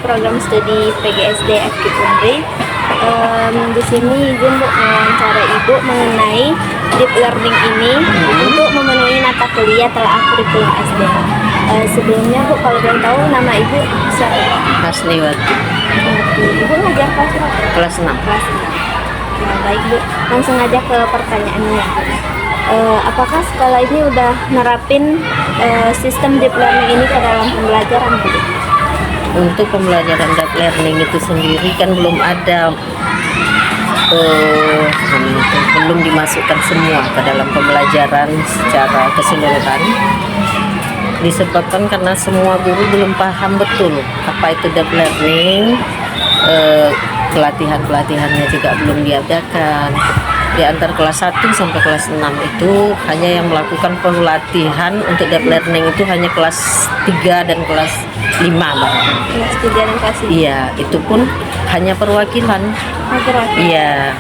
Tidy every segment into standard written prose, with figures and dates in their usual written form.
program studi PGSD FK Unri. Di sini izin Bu mewawancara Ibu mengenai deep learning ini untuk memenuhi mata kuliah telah kurikulum SD. Sebelumnya Bu, kalau boleh tahu nama Ibu siapa? Hasliwati. Ibu ngajar kelas berapa? Kelas 6. Kelas 6. Nah, baik Bu, langsung aja ke pertanyaannya. Apakah sekolah ini udah nerapin sistem deep learning ini ke dalam pembelajaran Bu? Untuk pembelajaran deep learning itu sendiri kan belum ada, belum dimasukkan semua ke dalam pembelajaran secara keseluruhan. Disebabkan karena semua guru belum paham betul apa itu deep learning, pelatihannya juga belum diadakan. Di antara kelas 1 sampai kelas 6 itu hanya yang melakukan pelatihan untuk deep learning itu hanya kelas 3 dan kelas 5 Mbak. Kelas 3 dan kelas 5? Iya, itu pun hanya perwakilan. Iya,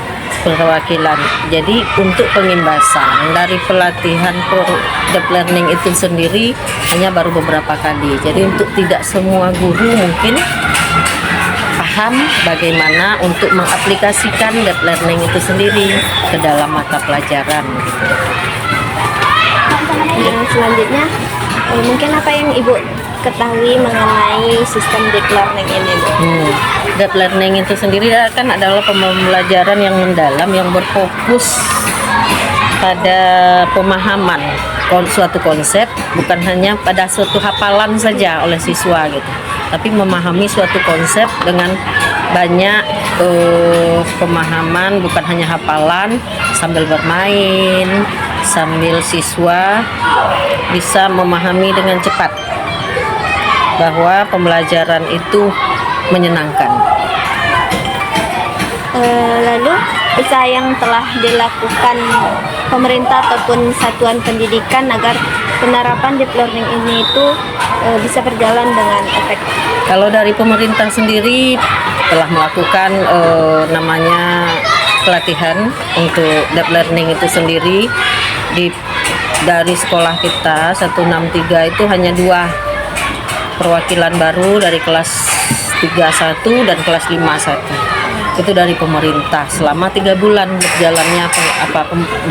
perwakilan. Jadi untuk pengimbasan dari pelatihan deep learning itu sendiri hanya baru beberapa kali. Jadi untuk tidak semua guru mungkin paham bagaimana untuk mengaplikasikan deep learning itu sendiri ke dalam mata pelajaran. Yang selanjutnya, mungkin apa yang Ibu ketahui mengenai sistem deep learning ini Bu? Deep learning itu sendiri kan adalah pembelajaran yang mendalam yang berfokus pada pemahaman suatu konsep, bukan hanya pada suatu hafalan saja oleh siswa gitu, tapi memahami suatu konsep dengan banyak pemahaman, bukan hanya hafalan, sambil bermain, sambil siswa bisa memahami dengan cepat bahwa pembelajaran itu menyenangkan. Lalu usaha yang telah dilakukan pemerintah ataupun satuan pendidikan agar penerapan deep learning ini itu bisa berjalan dengan efektif. Kalau dari pemerintah sendiri telah melakukan namanya pelatihan untuk deep learning itu sendiri dari sekolah kita 163 itu hanya 2 perwakilan baru dari kelas 31 dan kelas 51. Itu dari pemerintah selama 3 bulan berjalannya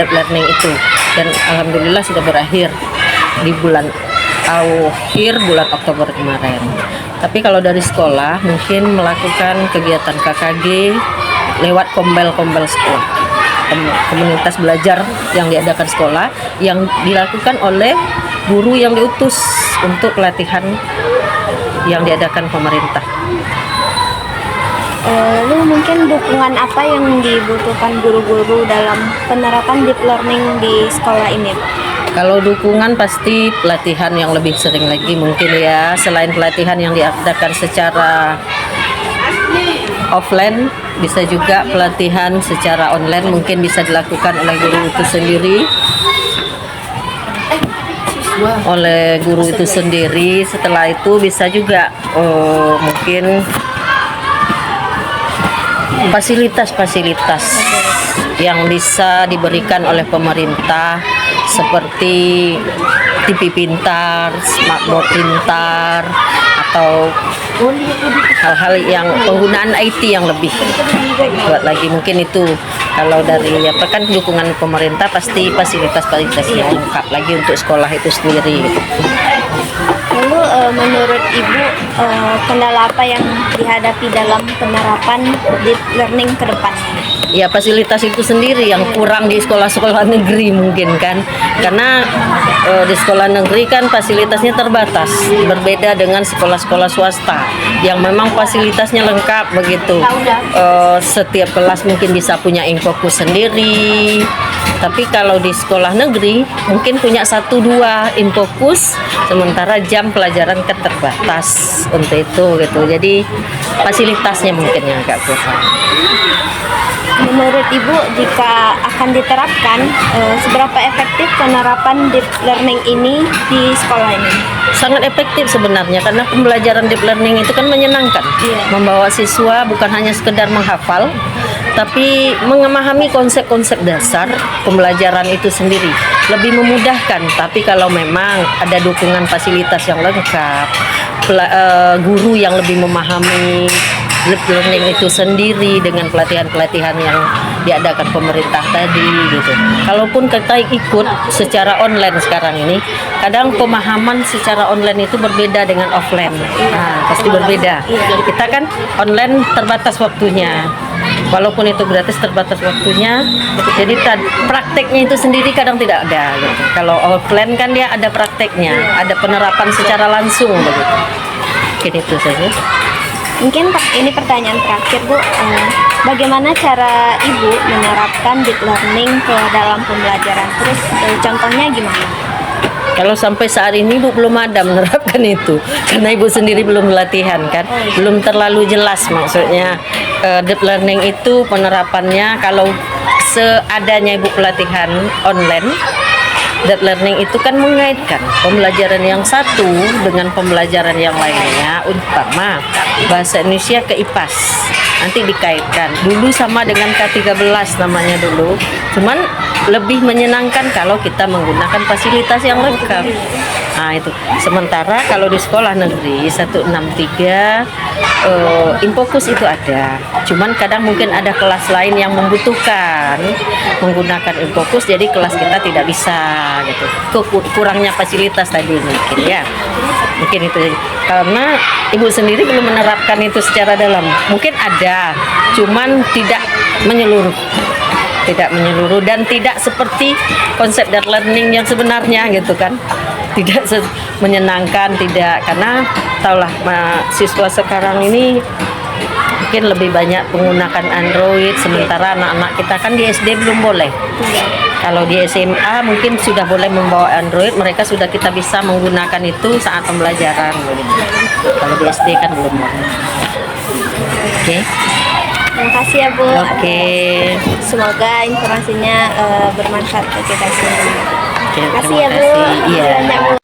deep learning itu, dan alhamdulillah sudah berakhir di akhir bulan Oktober kemarin. Tapi kalau dari sekolah mungkin melakukan kegiatan KKG lewat kombel sekolah, komunitas belajar yang diadakan sekolah yang dilakukan oleh guru yang diutus untuk pelatihan yang diadakan pemerintah. Lalu mungkin dukungan apa yang dibutuhkan guru-guru dalam penerapan deep learning di sekolah ini? Kalau dukungan pasti pelatihan yang lebih sering lagi mungkin ya, selain pelatihan yang diadakan secara offline, bisa juga pelatihan secara online mungkin bisa dilakukan oleh guru itu sendiri. Setelah itu bisa juga mungkin fasilitas yang bisa diberikan oleh pemerintah seperti TV pintar, smartboard pintar, atau hal-hal yang penggunaan IT yang lebih buat lagi. Mungkin itu kalau dari kan dukungan pemerintah pasti fasilitas-fasilitasnya lengkap lagi untuk sekolah itu sendiri. Lalu menurut Ibu kendala apa yang dihadapi dalam penerapan deep learning ke depan? Ya fasilitas itu sendiri yang kurang di sekolah-sekolah negeri mungkin kan, karena di sekolah negeri kan fasilitasnya terbatas, berbeda dengan sekolah-sekolah swasta yang memang fasilitasnya lengkap begitu. Setiap kelas mungkin bisa punya infokus sendiri, tapi kalau di sekolah negeri mungkin punya 1-2 infokus, sementara jam pelajaran kan terbatas untuk itu gitu. Jadi fasilitasnya mungkin yang agak kurang. Menurut Ibu, jika akan diterapkan, seberapa efektif penerapan deep learning ini di sekolah ini? Sangat efektif sebenarnya, karena pembelajaran deep learning itu kan menyenangkan. Membawa siswa bukan hanya sekedar menghafal, tapi memahami konsep-konsep dasar pembelajaran itu sendiri. Lebih memudahkan, tapi kalau memang ada dukungan fasilitas yang lengkap, guru yang lebih memahami deep learning itu sendiri dengan pelatihan-pelatihan yang diadakan pemerintah tadi gitu. Kalaupun kita ikut secara online sekarang ini, kadang pemahaman secara online itu berbeda dengan offline. Nah, pasti berbeda. Kita kan online terbatas waktunya. Walaupun itu gratis terbatas waktunya, jadi prakteknya itu sendiri kadang tidak ada. Gitu. Kalau offline kan dia ada prakteknya, ada penerapan secara langsung begitu. Mungkin itu saja. Mungkin ini pertanyaan terakhir Bu, bagaimana cara Ibu menerapkan deep learning ke dalam pembelajaran? Terus contohnya gimana? Kalau sampai saat ini Ibu belum ada menerapkan itu, karena Ibu sendiri belum latihan kan, belum terlalu jelas maksudnya deep learning itu penerapannya. Kalau seadanya Ibu pelatihan online, deep learning itu kan mengaitkan pembelajaran yang satu dengan pembelajaran yang lainnya, umpama bahasa Indonesia ke IPAS, nanti dikaitkan. Dulu sama dengan K13 namanya dulu, cuman lebih menyenangkan kalau kita menggunakan fasilitas yang lengkap. Nah itu. Sementara kalau di sekolah negeri 163 Infokus itu ada. Cuman kadang mungkin ada kelas lain yang membutuhkan menggunakan Infokus, jadi kelas kita tidak bisa gitu. Kurangnya fasilitas tadi mungkin ya. Mungkin itu karena Ibu sendiri belum menerapkan itu secara dalam. Mungkin ada, cuman tidak menyeluruh. Tidak menyeluruh dan tidak seperti konsep deep learning yang sebenarnya gitu kan. Tidak menyenangkan, tidak, karena taulah mahasiswa sekarang ini mungkin lebih banyak menggunakan Android, sementara anak-anak kita kan di SD belum boleh. Kalau di SMA mungkin sudah boleh membawa Android, mereka sudah kita bisa menggunakan itu saat pembelajaran. Kalau di SD kan belum boleh. Oke. Terima kasih ya Bu. Oke. Semoga informasinya bermanfaat bagi kita semua. Oke, Terima kasih terima ya Bu. kasih. Iya. Banyak, Bu.